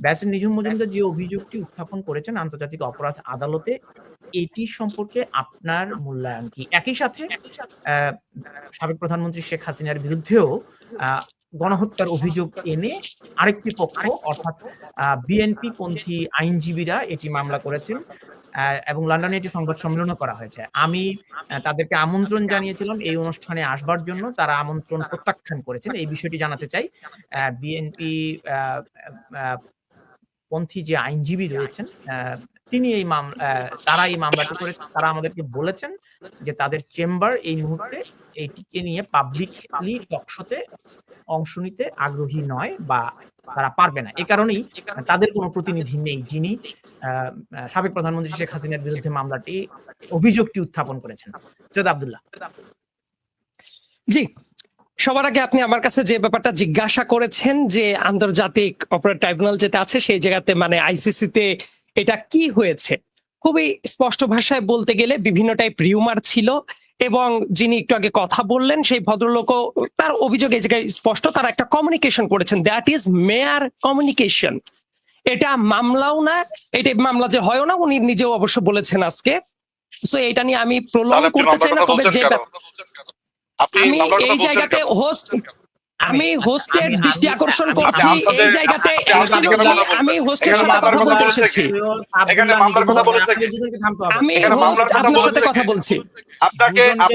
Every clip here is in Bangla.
ব্যারিস্টার নিঝুম মজুমদার যে অভিযোগটি উত্থাপন করেছেন আন্তর্জাতিক অপরাধ আদালতে, এটি সম্পর্কে আপনার মূল্যায়ন কি? একই সাথে সাবেক প্রধানমন্ত্রী শেখ হাসিনার বিরুদ্ধেও গণহত্যার অভিযোগ এনে আরেকটি পক্ষ অর্থাৎ বিএনপি পন্থী আইনজীবীরা এটি মামলা করেছেন এবং লন্ডনে এটি সংবাদ সম্মেলনও করা হয়েছে। আমি তাদেরকে আমন্ত্রণ জানিয়েছিলাম এই অনুষ্ঠানে আসবার জন্য, তারা আমন্ত্রণ প্রত্যাখ্যান করেছেন। এই বিষয়টি জানাতে চাই। বিএনপি পন্থী যে আইনজীবী রয়েছেন তিনি তারা এই মামলাটি করেছেন। তারা আমাদেরকে বলেছেন যে তাদের চেম্বার এই মুহূর্তে এইটিকে নিয়ে পাবলিকলি টকশোতে অংশ নিতে আগ্রহী নয় বা তারা পারবে না। এ কারণেই তাদের কোনো প্রতিনিধি নেই যিনি সাবেক প্রধানমন্ত্রী শেখ হাসিনার বিরুদ্ধে মামলাটি অভিযোগটি উত্থাপন করেছেন। সৈয়দ আব্দুল্লাহ। জি, সবার আগে আপনি আমার কাছে যে ব্যাপারটা জিজ্ঞাসা করেছেন যে আন্তর্জাতিক অপরাধ ট্রাইব্যুনাল যেটা আছে সেই জায়গাতে মানে আইসিসিতে এটা কি হয়েছে, খুবই স্পষ্ট ভাষায় বলতে গেলে বিভিন্ন টাইপ রিউমার ছিল এবং যিনি একটু আগে কথা বললেন সেই ভদ্রলোকও তার অভিযোগ এই জায়গায় স্পষ্ট, তারা একটা কমিউনিকেশন করেছেন, দ্যাট ইজ মেয়ার কমিউনিকেশন। এটা মামলাও না, এটা মামলা যে হয়ও না, উনি নিজেও অবশ্য বলেছেন আজকে। সো এটা নিয়ে আমি প্রলং করতে চাই না, তবে যে আমি এই জায়গাতে আমি হোস্টের দৃষ্টি আকর্ষণ করছি, এই জায়গাতে আমি হোস্টের সাথে কথা বলতে এসেছি, আমি হোস্ট আপনার সাথে কথা বলছি,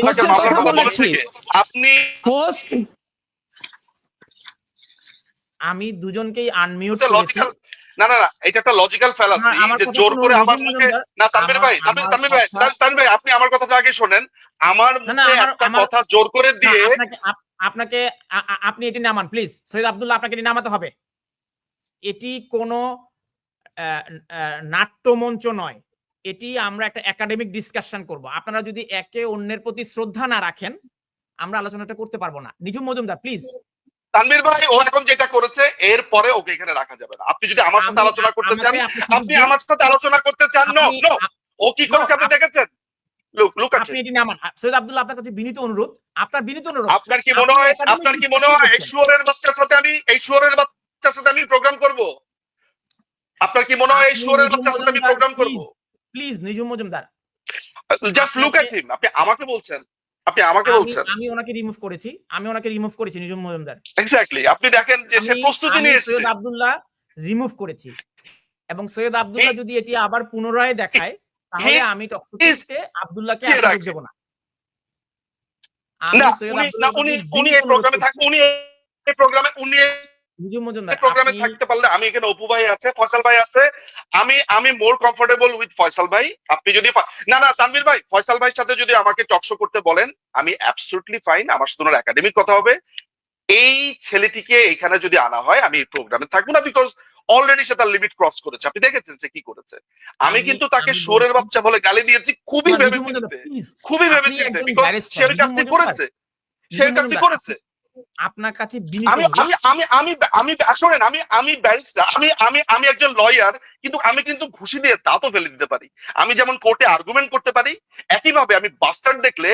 হোস্টের কথা বলেছি, আপনি হোস্ট। আমি দুজনকেই আনমিউট করেছি। না, এটা একটা লজিক্যাল ফ্যালাসি যে জোর করে আমার মুখে না। তানভীর ভাই আপনি আমার কথাটা আগে শোনেন। আমার মুখে একটা কথা জোর করে দিয়ে আপনাকে আপনি এটি নামান প্লিজ। সৈয়দ আব্দুল্লাহ, আপনাকে এটি নামাতে হবে। এটি কোনো নাট্যমঞ্চ নয়, এটি আমরা একটা একাডেমিক ডিসকাশন করব। আপনারা যদি একে অন্যের প্রতি শ্রদ্ধা না রাখেন আমরা আলোচনাটা করতে পারবো না। নিঝুম মজুমদার প্লিজ। তানভীর ভাই ও এখন যেটা করেছে এর পরে ওকে এখানে রাখা যাবে না। আপনি যদি আমার সাথে আলোচনা করতে চান, আপনি আমার সাথে আলোচনা করতে চান। ও কি করেছে আপনি দেখেছেন? আপনি এটি নামান। সৈয়দ আব্দুল্লাহ, আপনার কাছে বিনীত অনুরোধ, আপনার কি মনে হয় এই শুয়োরের বাচ্চার সাথে আমি প্রোগ্রাম করব? আপনার কি মনে হয় এই শুয়োরের বাচ্চার সাথে আমি প্রোগ্রাম করব? Please Nijhum Majumdar, just look at him. আপনি আমাকে বলছেন আমি ওনাকে রিমুভ করেছি নিঝুম মজুমদার। এক্স্যাক্টলি, আপনি দেখেন যে সে প্রস্তুতি নিয়ে এসেছে। সৈয়দ আব্দুল্লাহ রিমুভ করেছি এবং সৈয়দ আব্দুল্লাহ যদি এটি আবার পুনরায় দেখায় তাহলে আমি টকশোতে আব্দুল্লাহকে আসতে দেব না। উনি এই প্রোগ্রামে থাকতে পারলে, আমি এখানে অপু ভাই আছে, ফয়সাল ভাই আছে, আমি মোর কমফোর্টেবল উইথ ফয়সাল ভাই। আপনি যদি না তানভীর ভাই, ফয়সাল ভাইয়ের সাথে যদি আমাকে টকশো করতে বলেন আমি অ্যাবসলিউটলি ফাইন। আমার সাথে ওনার একাডেমিক কথা হবে। এই ছেলেটিকে এখানে যদি আনা হয় আমি এই প্রোগ্রামে থাকবো না, বিকজ অলরেডি সে তার লিমিট ক্রস করেছে। আপনি দেখেছেন সে কি করেছে। আমি কিন্তু তাকে শুয়োরের বাচ্চা বলে গালি দিয়েছি খুবই ভেবেচিন্তে, বিকজ সে ওই কাজটি করেছে। আপনার কাছে আমি ব্যারিস্টার, আমি একজন লয়ার, কিন্তু আমি কিন্তু ঘুষি দিয়ে দাঁতও ফেলে দিতে পারি। আমি যেমন কোর্টে আর্গুমেন্ট করতে পারি, একইভাবে আমি বাস্টার্ড দেখলে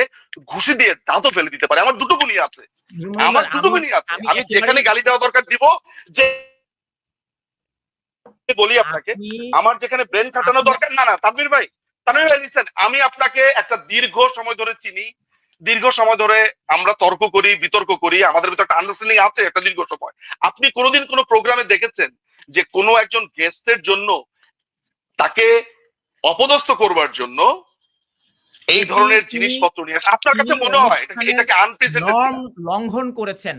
ঘুষি দিয়ে দাঁতও ফেলে দিতে পারি। আমার দুটো গুণই আছে। আমি যেখানে গালি দেওয়া দরকার দিব। যে বলি আপনাকে, আমার যেখানে ব্রেন খাটানো দরকার না তানভীর ভাই লিসেন, আমি আপনাকে একটা দীর্ঘ সময় ধরে চিনি, দীর্ঘ সময় ধরে আমরা তর্ক করি, বিতর্ক করি, আমাদের ভিতরে একটা আন্ডারস্ট্যান্ডিং আছে একটা দীর্ঘ সময়। আপনি কোনোদিন কোনো প্রোগ্রামে দেখেছেন যে কোনো একজন গেস্টের জন্য তাকে অপদস্থ করবার জন্য এই ধরনের জিনিসপত্র নিয়ে আসে? আপনার কাছে মনে হয় এটাকে আনপ্রেসিডেন্টেড লঙ্ঘন করেছেন?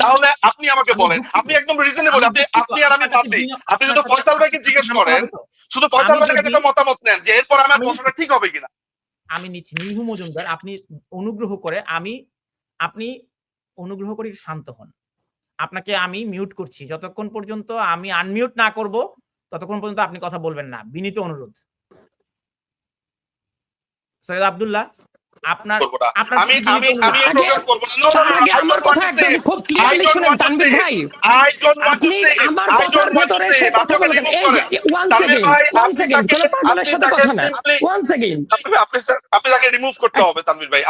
তাহলে আপনি আমাকে বলেন, আপনি একদম রিজনেবল, আপনি আর আমি বাদ দিই। আপনি যদি ফয়সাল ভাইকে জিজ্ঞেস করেন, শুধু ফয়সাল ভাইয়ের কাছে মতামত নেন যে এরপর আমার প্রশ্নটা ঠিক হবে কিনা। আমি নিচ্ছি নিঝুম মজুমদার, আপনি অনুগ্রহ করে শান্ত হন। আপনাকে আমি মিউট করছি। যতক্ষণ পর্যন্ত আমি আনমিউট না করব ততক্ষণ পর্যন্ত আপনি কথা বলবেন না, বিনীত অনুরোধ। সৈয়দ আব্দুল্লাহ, আপনার আমি আমার কথা একদম খুব ক্লিয়ারলি শুনেন তানভীর ভাই। আপনি আমার কথার ভিতরে সে কথা বলবেন। এই যে ওয়ান সেকেন্ড কোনো পাগলের সাথে কথা না, ওয়ান সেকেন্ড আপনি তাকে রিমুভ করতে হবে তানভীর ভাই।